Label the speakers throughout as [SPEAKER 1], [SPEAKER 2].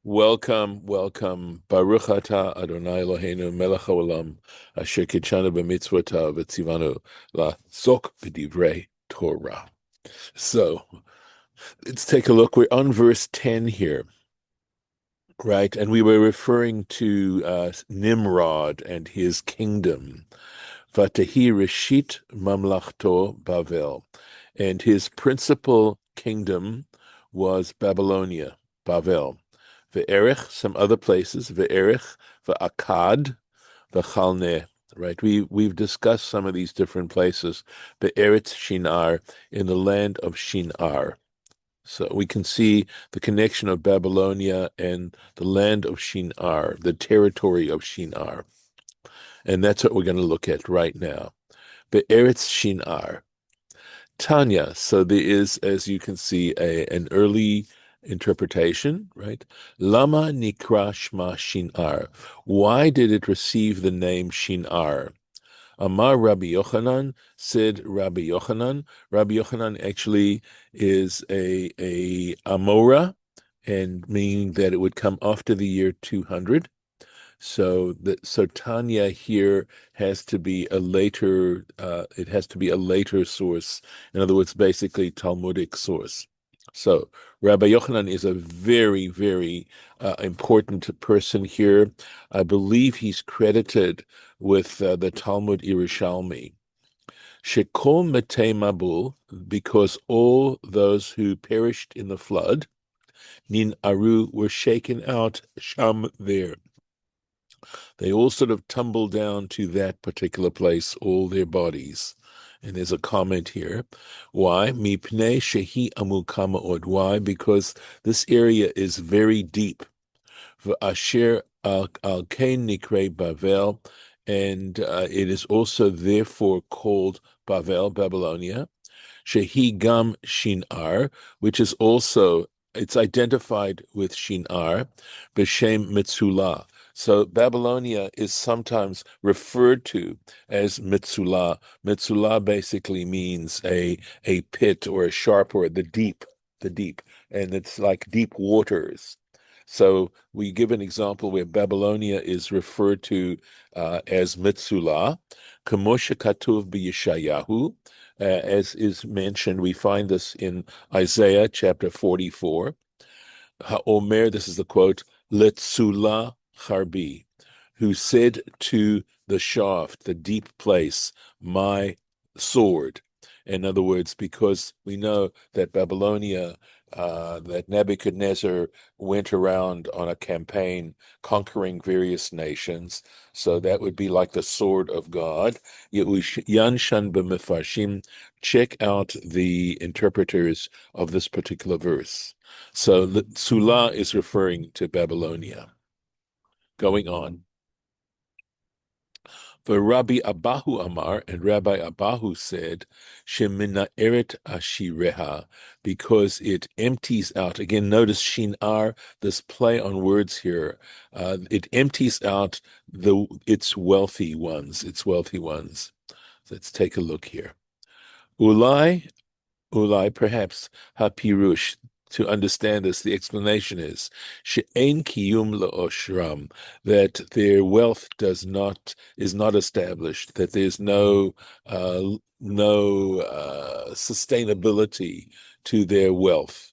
[SPEAKER 1] Welcome, welcome. Baruch atah Adonai Eloheinu melech haolam asher kitshanu b'mitzvotav v'tzivanu la'asok b'divrei Torah. So let's take a look. We're on verse 10 here, right? And we were referring to Nimrod and his kingdom. Vatahi Reshit Mamlachto Bavel. And his principal kingdom was Babylonia, Bavel. Ve'erich, some other places, Ve'erich, Ve'akad, Ve'chalneh. Right, we've discussed some of these different places. Be'eretz Shin'ar, in the land of Shin'ar. So we can see the connection of Babylonia and the land of Shin'ar, the territory of Shin'ar. And that's what we're going to look at right now. Be'eretz Shin'ar. Tanya. So there is, as you can see, an early interpretation, right? Lama nikra shma Shin'ar. Why did it receive the name Shin'ar? Amar Rabbi Yochanan, said Rabbi Yochanan. Rabbi Yochanan actually is a Amora, and meaning that it would come after the year 200. So Tanya here has to be a later. It has to be a later source. In other words, basically Talmudic source. So Rabbi Yochanan is a very, very important person here. I believe he's credited with the Talmud Yerushalmi. Shekol Metei Mabul, because all those who perished in the flood, Nin Aru, were shaken out, Sham there. They all sort of tumble down to that particular place, all their bodies. And there's a comment here. Why? Mipnei shehi amukama od. Why? Because this area is very deep. V'asher al kein nikre Bavel, and it is also therefore called Bavel, Babylonia. Shehi gam Shin'ar, which is also, it's identified with Shin'ar, b'shem Metzulah. So Babylonia is sometimes referred to as Metzulah. Metzulah basically means a pit or a sharp or the deep, and it's like deep waters. So we give an example where Babylonia is referred to as Metzulah, Kamosha Katuv b'Yeshayahu, as is mentioned. We find this in Isaiah chapter 44. Ha'omer, this is the quote, Letzula Charbi, who said to the shaft, the deep place, my sword. In other words, because we know that Babylonia, that Nebuchadnezzar went around on a campaign conquering various nations. So that would be like the sword of God. Yanshan b'mefarshim, check out the interpreters of this particular verse. So the Sula is referring to Babylonia. Going on. For Rabbi Abahu Amar, and Rabbi Abahu said, Shemina'eret ashireha, because it empties out. Again, notice Shin'ar, this play on words here. It empties out its wealthy ones, Let's take a look here. Ulai, perhaps, hapirush. To understand this, the explanation is she'ein kiyum le'oshram, that their wealth is not established, that there's no sustainability to their wealth,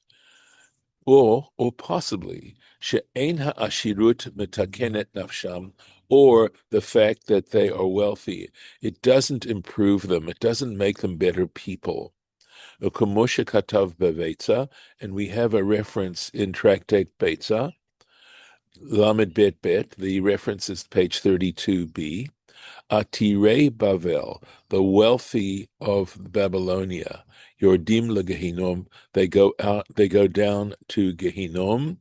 [SPEAKER 1] or possibly she'ein ha'ashirut metakenet nafsham, or the fact that they are wealthy, it doesn't improve them, it doesn't make them better people. U'kamoshe katav beveitza, and we have a reference in Tractate Beitza, Lamed Bet Bet, the reference is page 32b, Atirei Bavel, the wealthy of Babylonia, Yordim leGehinom, they go down to Gehinom,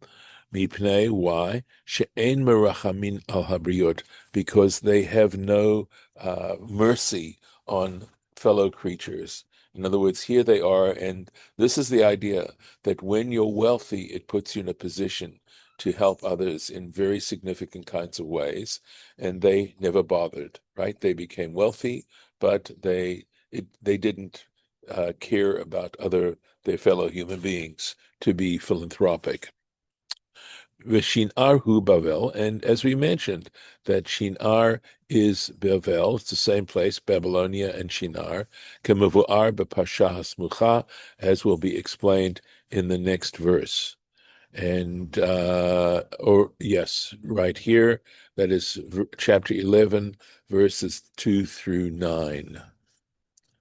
[SPEAKER 1] Mipnei, why? She'en merachamin al habriot, because they have no mercy on fellow creatures. In other words, here they are, and this is the idea that when you're wealthy, it puts you in a position to help others in very significant kinds of ways, and they never bothered, right? They became wealthy, but they didn't care about their fellow human beings to be philanthropic. Shin'ar hu Bavel, and as we mentioned, that Shin'ar is Bavel. It's the same place, Babylonia and Shin'ar. Kemevu'ar b'parsha hasmucha, as will be explained in the next verse. And or yes, right here, that is chapter 11, verses 2 through 9.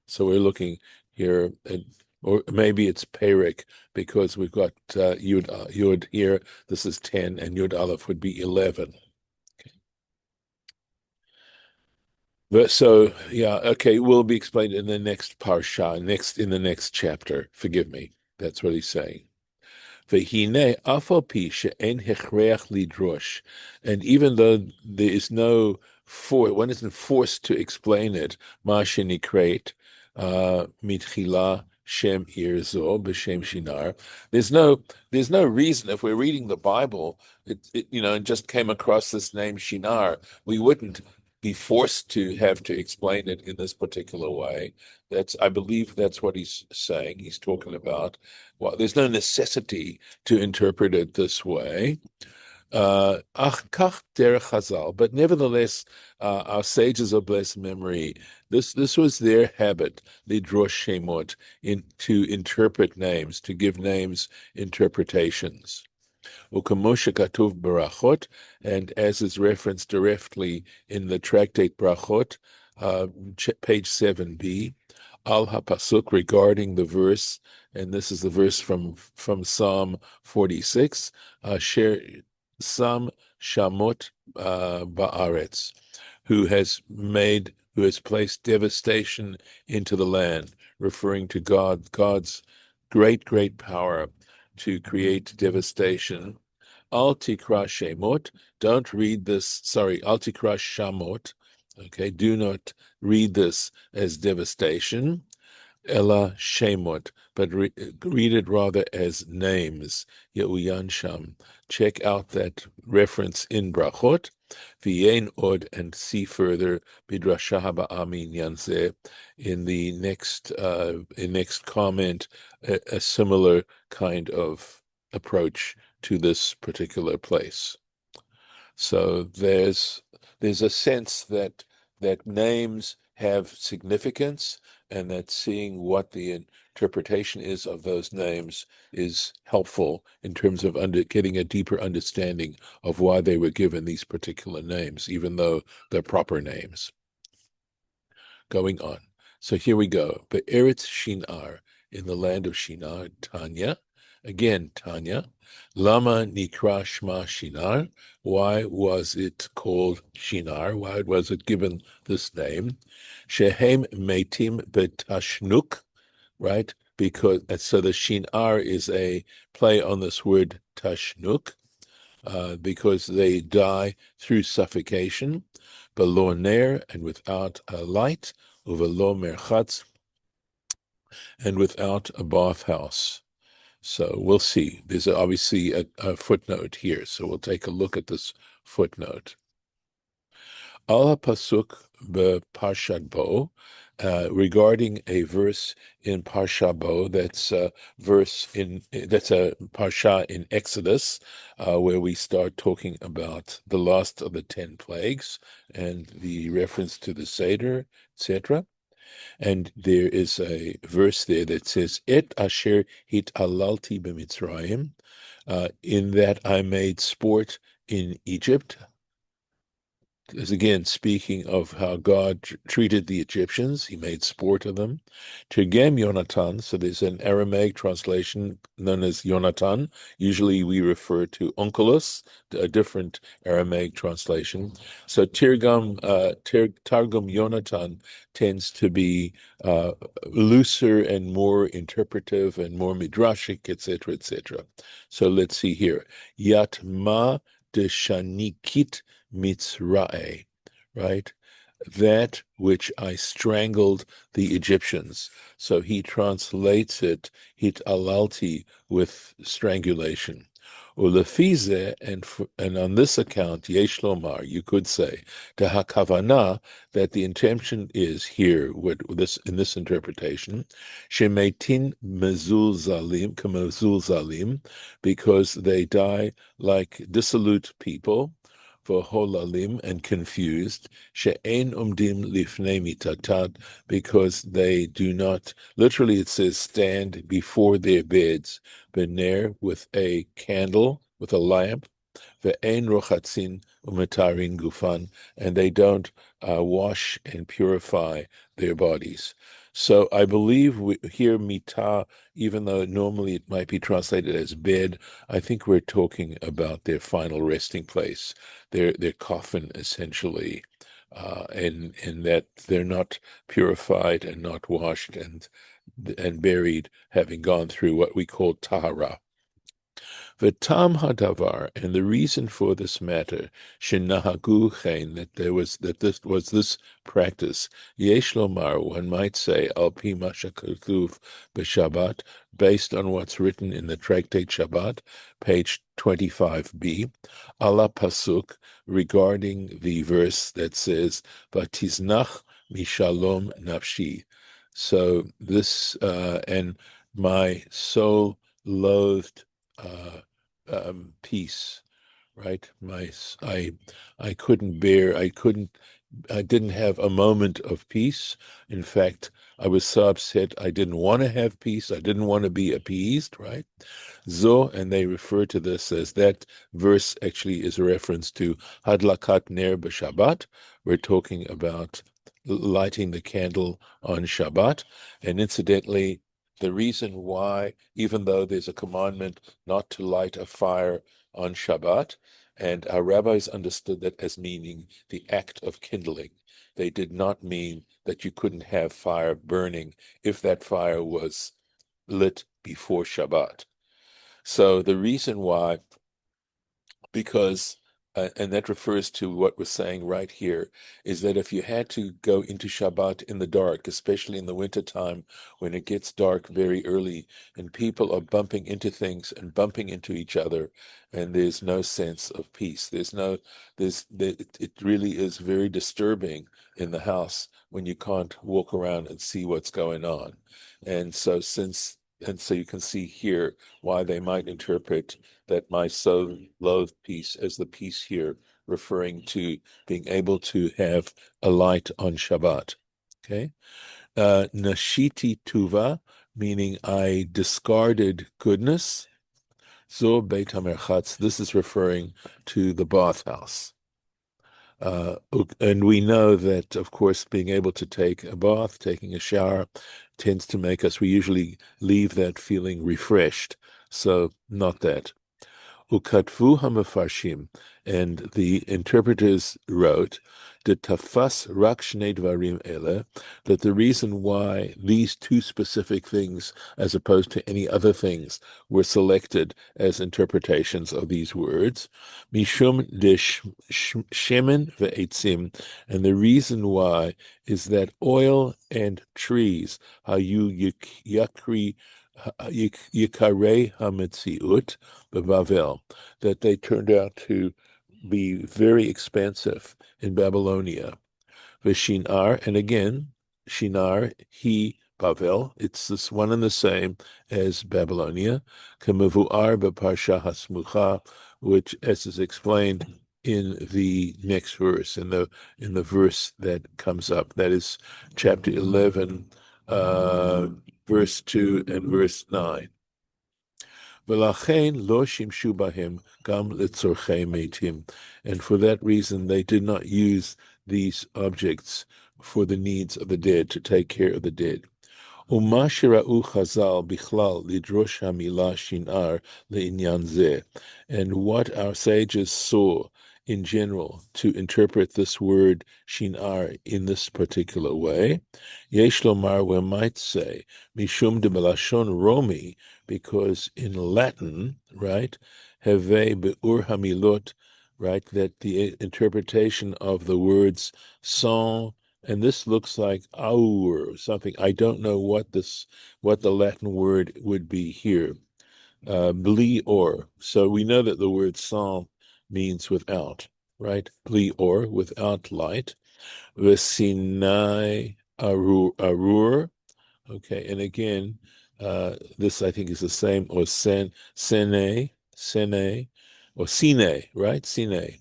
[SPEAKER 1] So we're looking here at, or maybe it's Perik, because we've got Yud here. This is 10, and Yud Aleph would be 11. But so yeah, okay, will be explained in the next parsha, in the next chapter. Forgive me. That's what he's saying. V'hine afopi she'en hechreach lidrosh, and even though there is no one isn't forced to explain it. Ma shenikret mitchila shem irzo b'shem Shin'ar. There's no reason, if we're reading the Bible, and just came across this name Shin'ar, we wouldn't be forced to have to explain it in this particular way. I believe that's what he's saying. He's talking about, well, there's no necessity to interpret it this way. But nevertheless, our sages of blessed memory, this was their habit, lidrosh shemot, to interpret names, to give names interpretations. Ukamoshe katuv barachot, and as is referenced directly in the tractate Brachot, page 7b, al hapasuk, regarding the verse, and this is the verse from Psalm 46, Sher Sam Shamot Ba'aretz, who has placed devastation into the land, referring to God's great power to create devastation. Al tikra shemot, don't read this, sorry, al tikra shamot, okay, do not read this as devastation, ella shemot, but read it rather as names, Ye'uyan sham. Check out that reference in Brachot, v'yein od, and see further, bidrasha ha'ba'amin yanzeh, in the next comment, a similar kind of approach to this particular place. So there's a sense that names have significance, and that seeing what the interpretation is of those names is helpful in terms of getting a deeper understanding of why they were given these particular names, even though they're proper names. Going on. So here we go. Be'eretz Shin'ar, in the land of Shin'ar, Tanya. Again, Tanya. Lama nikra shma Shin'ar. Why was it called Shin'ar? Why was it given this name? Shehem meitim betashnuk, right? Because so the Shin'ar is a play on this word tashnuk, because they die through suffocation, below ner, and without a light, uvelo merchatz, and without a bathhouse. So we'll see. There's obviously a footnote here, so we'll take a look at this footnote. Al pasuk beParshat Bo, regarding a verse in Parsha Bo, that's a parsha in Exodus, where we start talking about the last of the 10 plagues and the reference to the Seder, etc. And there is a verse there that says, Et asher hitalalti b'Mitzrayim, in that I made sport in Egypt. Is again speaking of how God treated the Egyptians. He made sport of them. Tergem Yonatan, so there's an Aramaic translation known as Yonatan. Usually we refer to Onkelos, a different Aramaic translation. So Targum Yonatan tends to be looser and more interpretive and more midrashic, etc., etc. So let's see here. Yatma de Shanikit Mitzrae, right? That which I strangled the Egyptians. So he translates it, hit alalti, with strangulation. Ulefize, and on this account, yesh lomar, you could say, hakavana, that the intention is here with this in this interpretation, shemetin mezul zalim, kemezul zalim, because they die like dissolute people, v'holalim, and confused, she'ein umdim lifnei mitatat, because they do not, literally it says, stand before their beds, bener, with a candle, with a lamp, ve'ein rochatzin umetarin gufan, and they don't wash and purify their bodies. So I believe here mitah, even though normally it might be translated as bed, I think we're talking about their final resting place, their coffin essentially, and that they're not purified and not washed and buried, having gone through what we call tahara. V'tam hadavar, and the reason for this matter, shenahagu chen, that this was this practice. Yesh lomar, one might say, al pi ma shekatuv b'Shabbat, based on what's written in the Tractate Shabbat, page 25b, ala pasuk, regarding the verse that says, "Vatiznach mishalom nafshi." So this and my soul loathed peace, right? I couldn't bear, I didn't have a moment of peace. In fact, I was so upset, I didn't want to have peace. I didn't want to be appeased, right? Zo, and they refer to this as, that verse actually is a reference to Hadlakat Ner b'Shabbat. We're talking about lighting the candle on Shabbat. And incidentally, the reason why, even though there's a commandment not to light a fire on Shabbat, and our rabbis understood that as meaning the act of kindling. They did not mean that you couldn't have fire burning if that fire was lit before Shabbat. So the reason why, because, and that refers to what we're saying right here, is that if you had to go into Shabbat in the dark, especially in the wintertime when it gets dark very early and people are bumping into things and bumping into each other, and there's no sense of peace. It really is very disturbing in the house when you can't walk around and see what's going on. And so you can see here why they might interpret that my soul loathed peace as the peace here, referring to being able to have a light on Shabbat. Okay. Nashiti tuva, meaning I discarded goodness. Zo beit hamerchatz, this is referring to the bathhouse. And we know that, of course, being able to take a bath, taking a shower, tends to make us, we usually leave that feeling refreshed. So not that. Ukatvu hamafarshim, and the interpreters wrote, "De tafas rak shnei dvarim ele," that the reason why these two specific things, as opposed to any other things, were selected as interpretations of these words, mishum de shemen ve'etzim, and the reason why is that oil and trees, hayu yakri Yikarei HaMetziut Bavel, that they turned out to be very expensive in Babylonia. The Shin'ar, and again, Shi'nar, Bavel, it's this one and the same as Babylonia. Kemevu'ar b'parsha hasmucha, which, as is explained in the next verse, in the verse that comes up, that is chapter 11, verse 2 and verse 9. V'lachein lo shimshu bahem gam letzorchei meitim, and for that reason they did not use these objects for the needs of the dead, to take care of the dead. Uma shira'u chazal bichlal lidrosh hamilah shin'ar le'inyan zeh, and what our sages saw in general to interpret this word Shin'ar in this particular way. Yesh lomar, we might say, mishum de belashon romi, because in Latin, right, have be'ur hamilot, right, that the interpretation of the words sans, and this looks like aur or something. I don't know what the Latin word would be here. bli or. So we know that the word psalm means without, right? Bli or, without light. V'sinai arur. Okay, and again, this I think is the same, or sene, or sine, right? Sine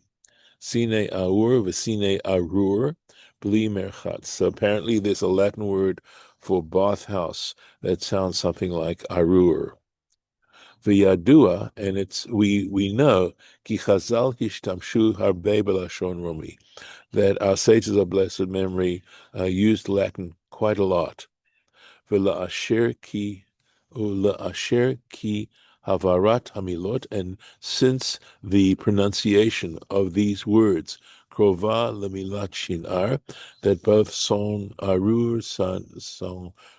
[SPEAKER 1] aur, v'sine arur, bli merchat. So apparently there's a Latin word for bathhouse that sounds something like arur. V'yadua, and we know ki Chazal hishtamshu harbe b'lashon romi, that our sages of blessed memory used Latin quite a lot. V'la'asher ki havarat hamilot, and since the pronunciation of these words krova lemilat shin'ar, that both son arur,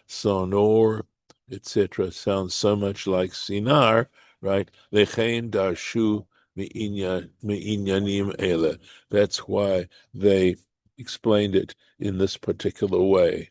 [SPEAKER 1] sonor, etc., sounds so much like sinar, right? Lechein darshu me'inyanim ele. That's why they explained it in this particular way.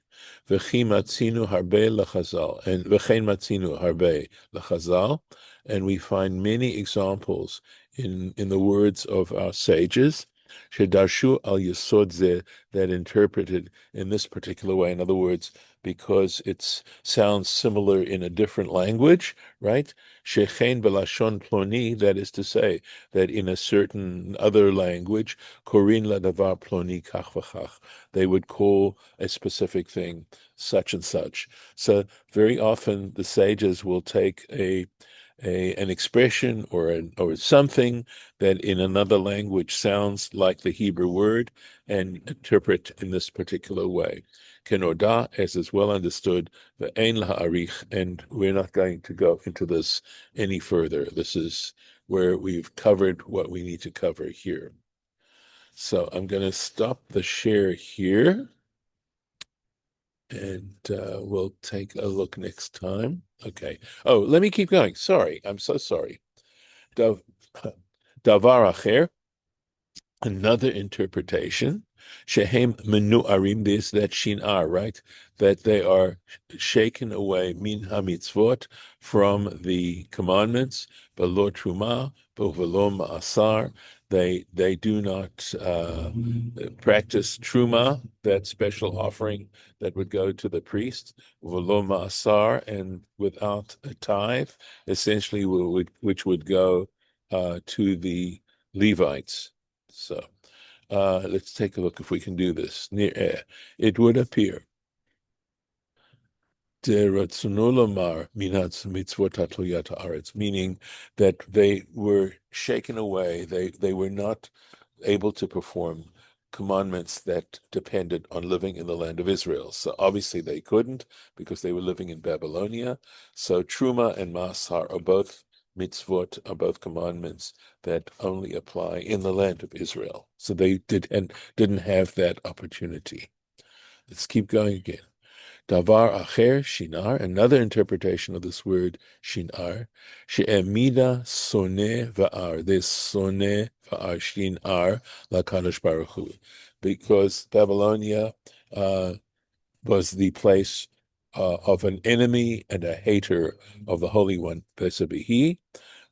[SPEAKER 1] V'chi matzinu harbe lachazal, and v'chein matzinu harbe lachazal, and we find many examples in the words of our sages, shedarshu al yesod zeh, that interpreted in this particular way. In other words, because it sounds similar in a different language, right? Shechein belashon ploni, that is to say, that in a certain other language, korin ladavar ploni kach v'chach, they would call a specific thing such and such. So very often the sages will take an expression or something that in another language sounds like the Hebrew word and interpret in this particular way. Kenoda, as is well understood, the ein la'arich, and we're not going to go into this any further. This is where we've covered what we need to cover here. So I'm going to stop the share here, and we'll take a look next time. Okay. Oh, let me keep going. Sorry. I'm so sorry. Davar acher, another interpretation. Shehem menuarim, this that Shin'ar, right? That they are shaken away min hamitzvot, from the commandments, below truma, below ma'asar. They do not practice truma, that special offering that would go to the priest, below ma'asar, and without a tithe, essentially, which would go to the Levites. So let's take a look if we can do this. It would appear meaning that they were shaken away. They were not able to perform commandments that depended on living in the land of Israel. So obviously they couldn't, because they were living in Babylonia. So Truma and Masar are both mitzvot, are both commandments that only apply in the land of Israel. So they didn't have that opportunity. Let's keep going again. Davar acher, Shin'ar, another interpretation of this word Shin'ar, she'emida soneh va'ar, this soneh va'ar Shin'ar lakadosh baruch hu, because Babylonia was the place of an enemy and a hater of the Holy One, Besabihi,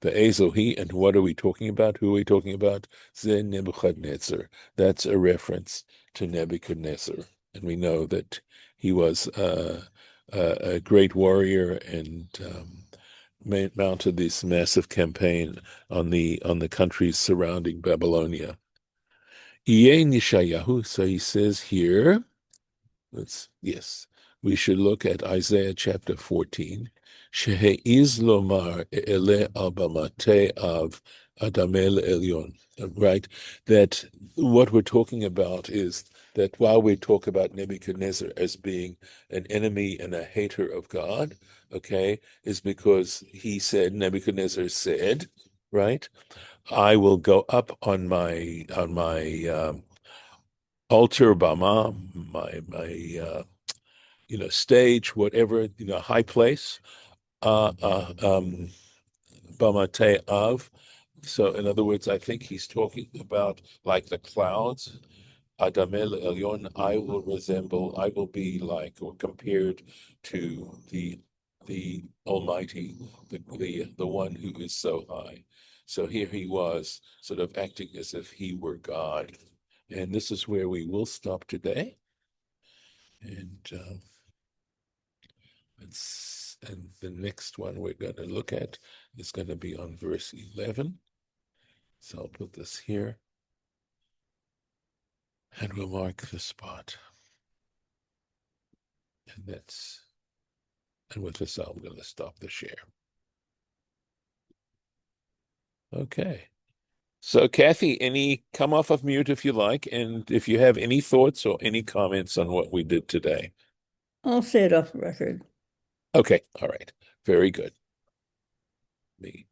[SPEAKER 1] the Ezohi, and what are we talking about? Who are we talking about? Ze Nebuchadnezzar. That's a reference to Nebuchadnezzar, and we know that he was a great warrior and mounted this massive campaign on the countries surrounding Babylonia. Iye Nishayahu, so he says here, we should look at Isaiah chapter 14. Shehe'iz lomar ele al bamate av adamel elyon. Right? That what we're talking about is that while we talk about Nebuchadnezzar as being an enemy and a hater of God, okay, is because Nebuchadnezzar said, right, I will go up on my altar, bama, my stage, whatever, high place, bamate av. So, in other words, I think he's talking about like the clouds. Adamel Elyon, I will be like, or compared to the the Almighty, the one who is so high. So here he was sort of acting as if he were God. And this is where we will stop today. And the next one we're going to look at is going to be on verse 11. So I'll put this here. And we'll mark the spot. And with this, I'm going to stop the share. Okay. So, Kathy, come off of mute if you like, and if you have any thoughts or any comments on what we did today.
[SPEAKER 2] I'll say it off the record.
[SPEAKER 1] Okay. All right. Very good. Me.